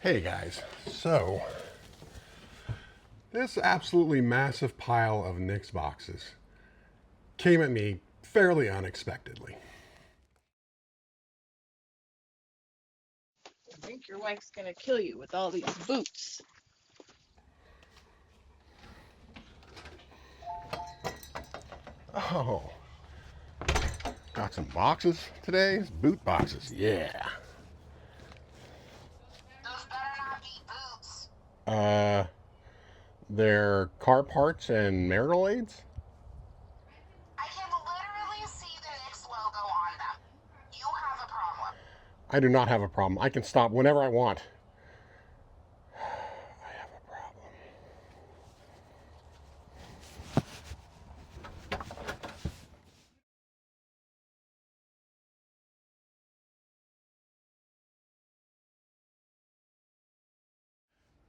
Hey guys, so this absolutely massive pile of Nicks boxes came at me fairly unexpectedly. I think your wife's gonna kill you with all these boots. Oh, got some boxes today, boot boxes, yeah. Those better not be boots. They're car parts and marital aids? I can literally see the Nicks logo on them. You have a problem. I do not have a problem. I can stop whenever I want. I have a problem.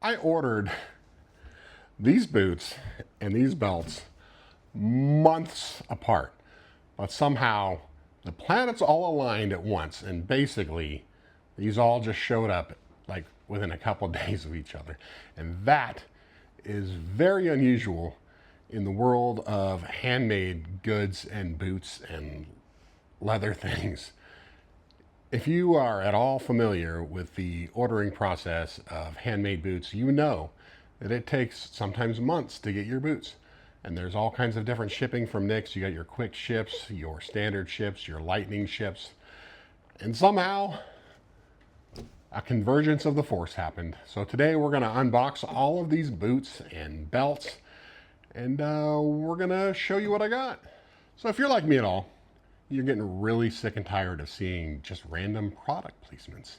I ordered these boots and these belts months apart, but somehow the planets all aligned at once, and basically these all just showed up like within a couple of days of each other. And that is very unusual in the world of handmade goods and boots and leather things. If you are at all familiar with the ordering process of handmade boots, you know that it takes sometimes months to get your boots. And there's all kinds of different shipping from Nicks. You got your quick ships, your standard ships, your lightning ships. And somehow a convergence of the force happened. So today we're going to unbox all of these boots and belts, and we're going to show you what I got. So if you're like me at all, you're getting really sick and tired of seeing just random product placements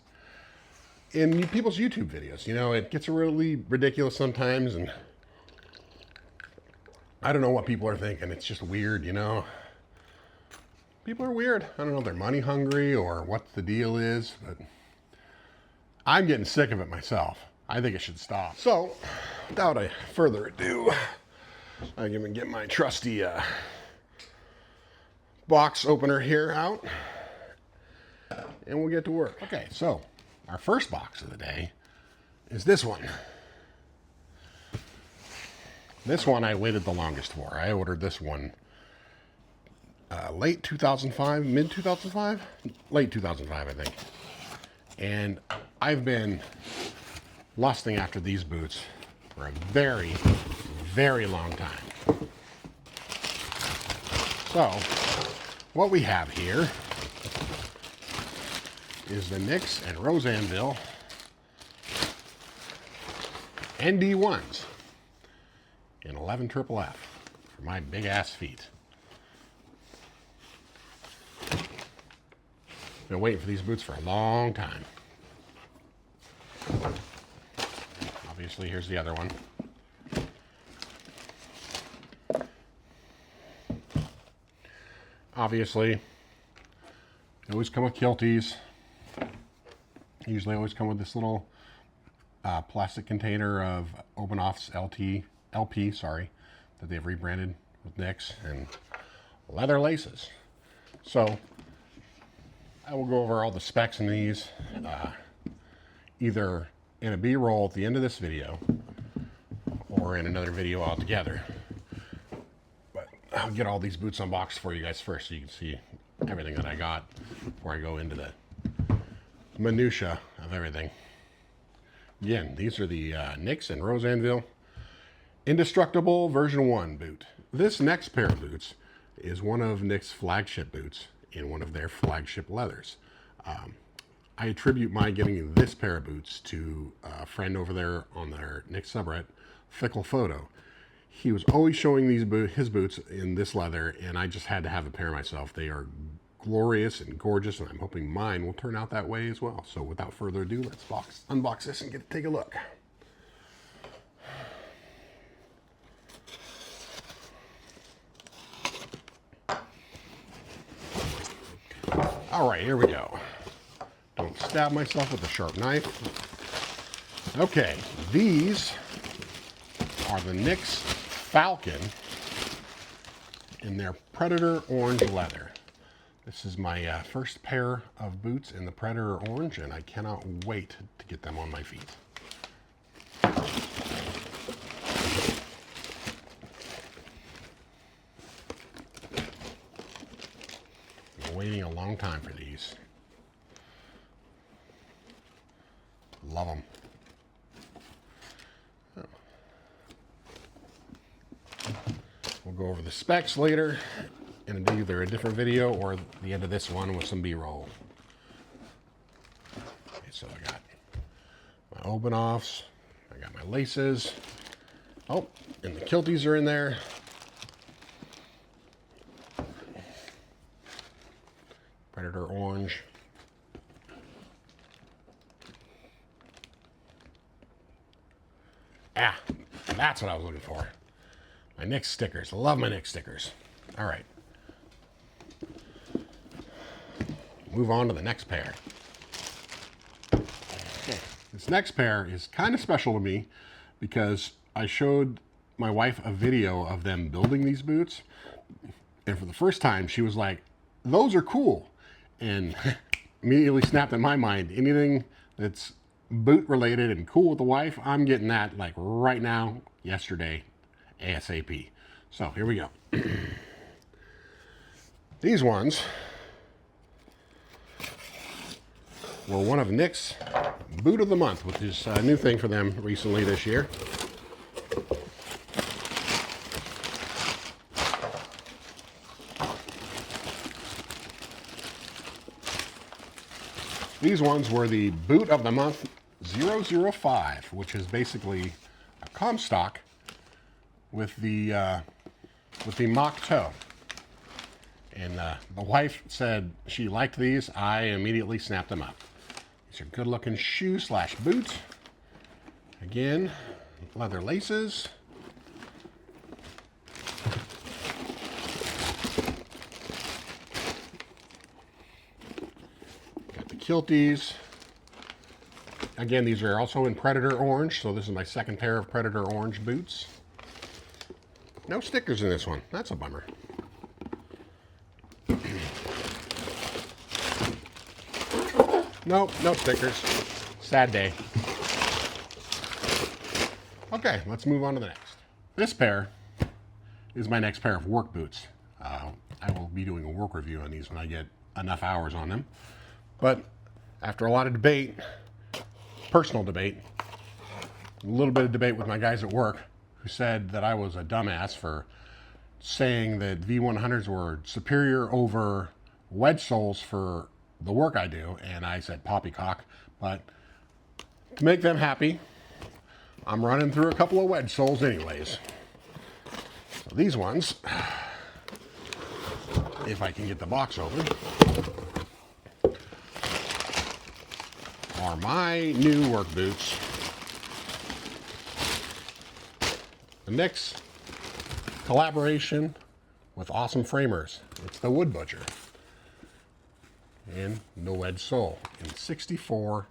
in people's YouTube videos. You know, it gets really ridiculous sometimes, and I don't know what people are thinking. It's just weird, you know. People are weird. I don't know if they're money hungry or what the deal is, but I'm getting sick of it myself. I think it should stop. So, without further ado, I'm going to get my trusty box opener here out, and we'll get to work. Okay, so our first box of the day is this one. This one I waited the longest for. I ordered this one late 2005, mid 2005, late 2005, I think. And I've been lusting after these boots for a very, very long time. So, what we have here is the Nicks and Rose Anvil ND1s in 11 triple F for my big ass feet. Been waiting for these boots for a long time. Obviously, here's the other one. Obviously, they always come with kilties. Usually always come with this little plastic container of Open Office LP, that they've rebranded with Nicks, and leather laces. So I will go over all the specs in these, either in a B-roll at the end of this video or in another video altogether. But I'll get all these boots unboxed for you guys first so you can see everything that I got before I go into the minutia of everything. Again, these are the Nicks and Rose Anvil Indestructible version 1 boot. This next pair of boots is one of Nicks' flagship boots in one of their flagship leathers. I attribute my getting this pair of boots to a friend over there on their Nicks subreddit, Fickle Photo. He was always showing his boots in this leather, and I just had to have a pair myself. They are glorious and gorgeous, and I'm hoping mine will turn out that way as well. So without further ado, let's unbox this and take a look. All right, here we go. Don't stab myself with a sharp knife. Okay, these are the Nicks Falcon in their Predator orange leather. This is my first pair of boots in the Predator Orange, and I cannot wait to get them on my feet. Been waiting a long time for these. Love them. We'll go over the specs later in either a different video or the end of this one with some B-roll. Okay, so I got my open offs, I got my laces. Oh, and the kilties are in there. Predator Orange. Ah, that's what I was looking for. My Nicks stickers. Love my Nicks stickers. All right. Move on to the next pair. Okay. This next pair is kind of special to me because I showed my wife a video of them building these boots. And for the first time, she was like, those are cool. And immediately snapped in my mind, anything that's boot related and cool with the wife, I'm getting that like right now, yesterday, ASAP. So here we go. These ones were one of Nick's Boot of the Month, which is a new thing for them recently this year. These ones were the Boot of the Month 005, which is basically a Comstock with the mock toe. And the wife said she liked these. I immediately snapped them up. These are good looking shoe slash boot. Again, leather laces. Got the kilties. Again, these are also in Predator Orange, so this is my second pair of Predator Orange boots. No stickers in this one. That's a bummer. Nope, no stickers. Sad day. Okay, let's move on to the next. This pair is my next pair of work boots. I will be doing a work review on these when I get enough hours on them. But after a lot of debate, personal debate, a little bit of debate with my guys at work who said that I was a dumbass for saying that V100s were superior over wedge soles for the work I do, and I said poppycock, but to make them happy, I'm running through a couple of wedge soles anyways. So these ones, if I can get the box open, are my new work boots. The Nicks collaboration with awesome framers. It's the Woodbutcher. And no wedge sole in 64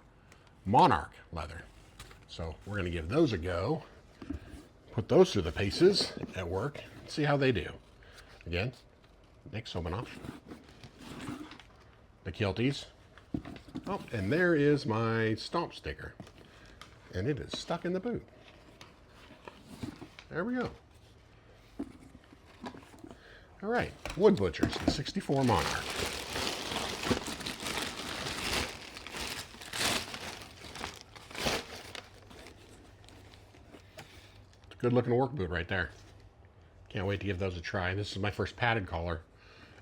Monarch leather. So we're going to give those a go. Put those through the paces at work. See how they do. Again, Nicks open off. The kilties. Oh, and there is my stomp sticker. And it is stuck in the boot. There we go. All right, Woodbutchers, the 64 Monarch. Good looking work boot right there. Can't wait to give those a try. This is my first padded collar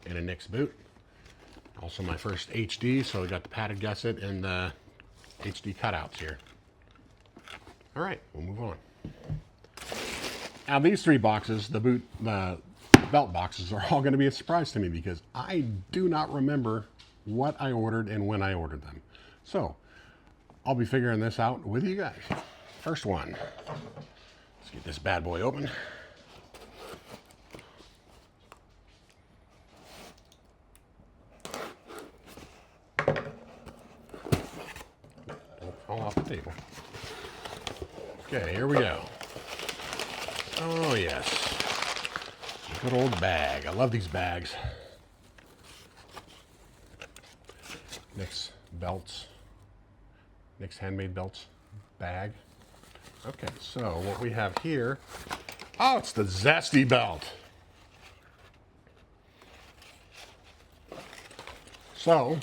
in a Nicks boot. Also my first HD, so we got the padded gusset and the HD cutouts here. All right, we'll move on. Now these three boxes, the belt boxes, are all going to be a surprise to me because I do not remember what I ordered and when I ordered them. So I'll be figuring this out with you guys. First one. Let's get this bad boy open. Don't fall off the table. Okay, here we go. Oh yes. Good old bag. I love these bags. Nicks Belts, Nicks Handmade Belts bag. Okay, so what we have here, oh, it's the Zesty belt. So,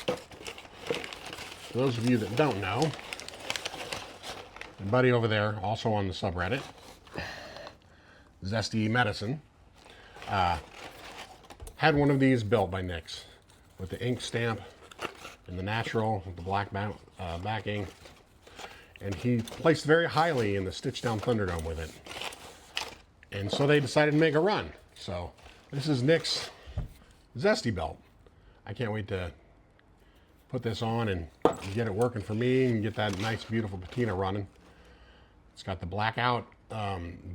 for those of you that don't know, my buddy over there, also on the subreddit, Zesty Medicine, had one of these built by Nicks with the ink stamp and the natural with the black backing, and he placed very highly in the Stitch Down Thunderdome with it. And so they decided to make a run. So this is Nicks' Zesty belt. I can't wait to put this on and get it working for me and get that nice, beautiful patina running. It's got the blackout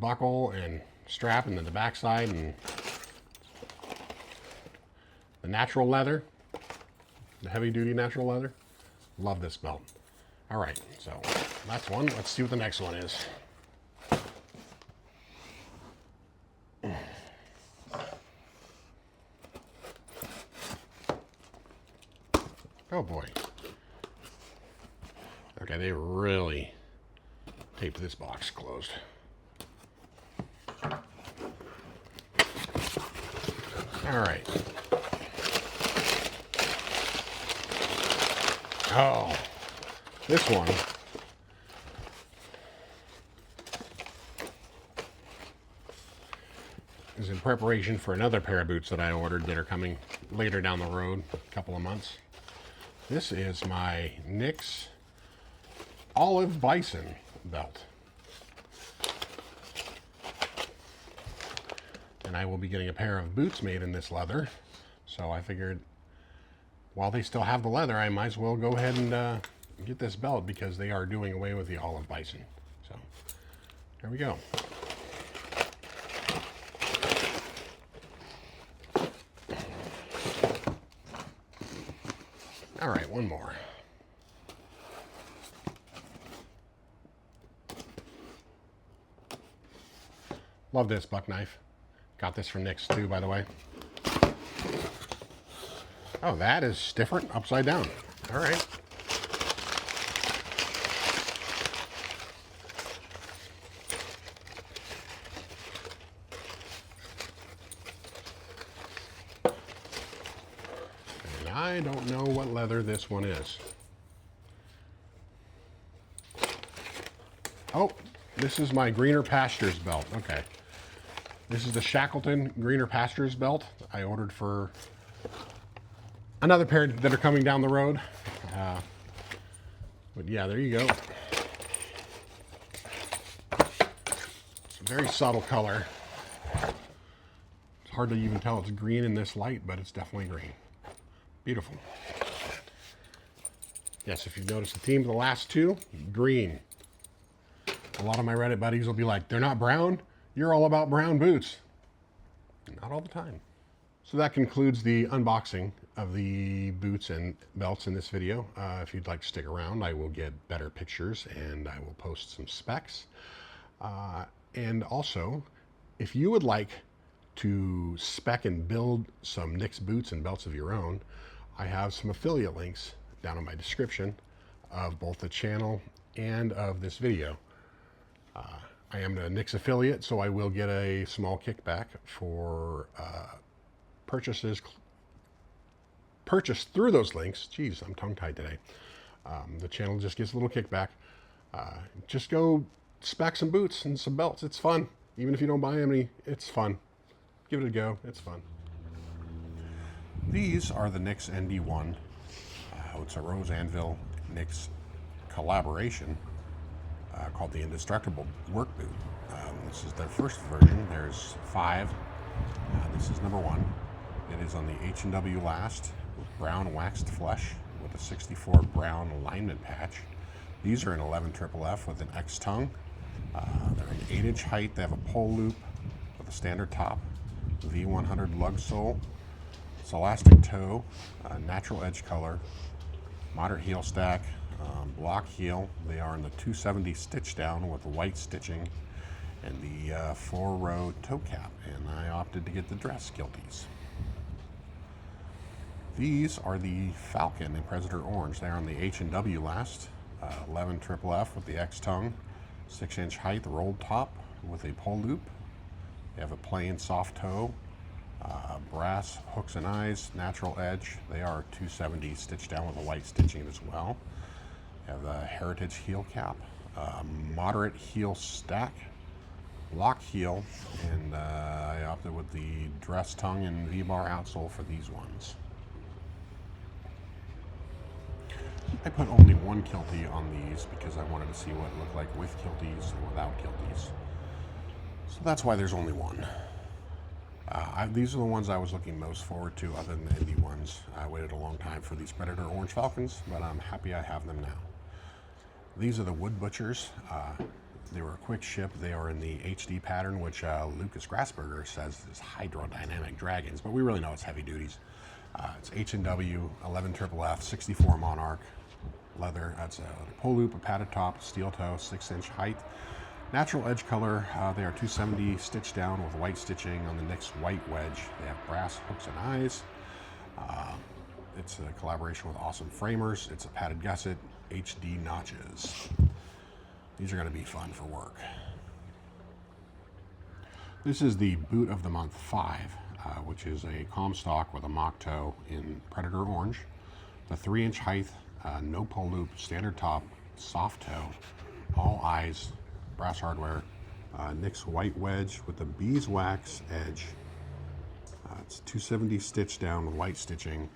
buckle and strap, and then the backside, and the natural leather, the heavy-duty natural leather. Love this belt. All right, so that's one. Let's see what the next one is. Oh boy. Okay, they really taped this box closed. All right. Oh, this one is in preparation for another pair of boots that I ordered that are coming later down the road, a couple of months. This is my Nicks Olive Bison belt. And I will be getting a pair of boots made in this leather. So I figured while they still have the leather, I might as well go ahead and get this belt because they are doing away with the Olive Bison. So there we go. All right, one more. Love this buck knife. Got this from Nicks too, by the way. Oh, that is different, upside down. All right. And I don't know what leather this one is. Oh, this is my Greener Pastures belt. Okay. This is the Shackleton Greener Pastures belt I ordered for another pair that are coming down the road. But yeah, there you go. It's a very subtle color. It's hard to even tell it's green in this light, but it's definitely green. Beautiful. Yes, if you've noticed the theme of the last two, green. A lot of my Reddit buddies will be like, they're not brown? You're all about brown boots. Not all the time. So that concludes the unboxing of the boots and belts in this video. If you'd like to stick around, I will get better pictures and I will post some specs. And also, if you would like to spec and build some Nicks boots and belts of your own, I have some affiliate links down in my description of both the channel and of this video. I am a Nicks affiliate, so I will get a small kickback for purchases purchased through those links. Geez, I'm tongue-tied today. The channel just gets a little kickback. Just go spec some boots and some belts. It's fun. Even if you don't buy any, it's fun. Give it a go. It's fun. These are the Nicks ND1. It's a Rose Anvil Nicks collaboration called the Indestructible Work Boot. This is their first version. There's 5. This is number 1. It is on the H&W last with brown waxed flesh with a 64 brown alignment patch. These are an 11 FFF with an X tongue. They're an 8-inch height. They have a pole loop with a standard top, V100 lug sole. It's elastic toe, natural edge color, moderate heel stack, block heel. They are in the 270 stitch down with the white stitching and the 4-row toe cap, and I opted to get the dress kilties. These are the Falcon in Predator Orange. They're on the H&W last. 11 triple F with the X tongue, 6-inch height, rolled top with a pull loop. They have a plain soft toe, brass hooks and eyes, natural edge. They are 270 stitched down with a white stitching as well. They have a heritage heel cap, moderate heel stack, lock heel, and I opted with the dress tongue and V-bar outsole for these ones. I put only one kiltie on these because I wanted to see what it looked like with kilties and without kilties. So that's why there's only one. These are the ones I was looking most forward to other than the ND1s. I waited a long time for these Predator Orange Falcons, but I'm happy I have them now. These are the Woodbutchers. They were a quick ship. They are in the HD pattern, which Lucas Grassberger says is hydrodynamic dragons, but we really know it's heavy duties. It's H&W, 11 triple F, 64 Monarch, leather. That's a pull loop, a padded top, steel toe, 6-inch height. Natural edge color, they are 270 stitched down with white stitching on the Nicks white wedge. They have brass hooks and eyes. It's a collaboration with Awesome Framers. It's a padded gusset, HD notches. These are going to be fun for work. This is the boot of the month 5, which is a Comstock with a mock toe in Predator Orange. The 3-inch height, no pull loop, standard top, soft toe, all eyes, brass hardware, Nicks white wedge with the beeswax edge. It's 270 stitched down with white stitching,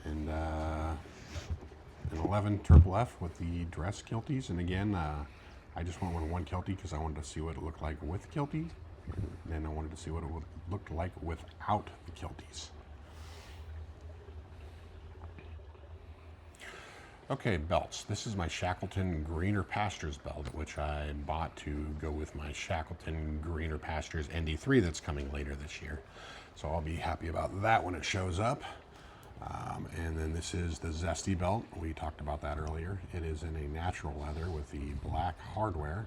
and an 11 triple F with the dress kilties. And again, I just went with one kiltie because I wanted to see what it looked like with kilties, and then I wanted to see what it would look like without the kilties. Okay, belts. This is my Shackleton Greener Pastures belt, which I bought to go with my Shackleton Greener Pastures ND3 that's coming later this year. So I'll be happy about that when it shows up. And then this is the Zesty belt. We talked about that earlier. It is in a natural leather with the black hardware.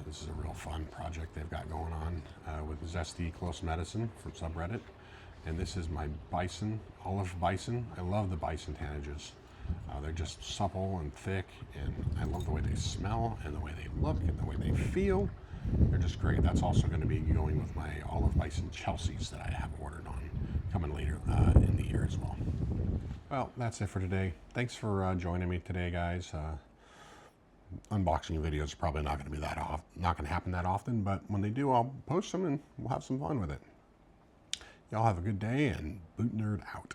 This is a real fun project they've got going on with Zesty Close Medicine from subreddit. And this is my bison, olive bison. I love the bison tanages. They're just supple and thick, and I love the way they smell and the way they look and the way they feel. They're just great. That's also going to be going with my olive bison Chelseas that I have ordered on, coming later in the year as well. Well, that's it for today. Thanks for joining me today, guys. Unboxing videos are probably not going to be not going to happen that often, but when they do, I'll post them and we'll have some fun with it. Y'all have a good day, and Boot Nerd out.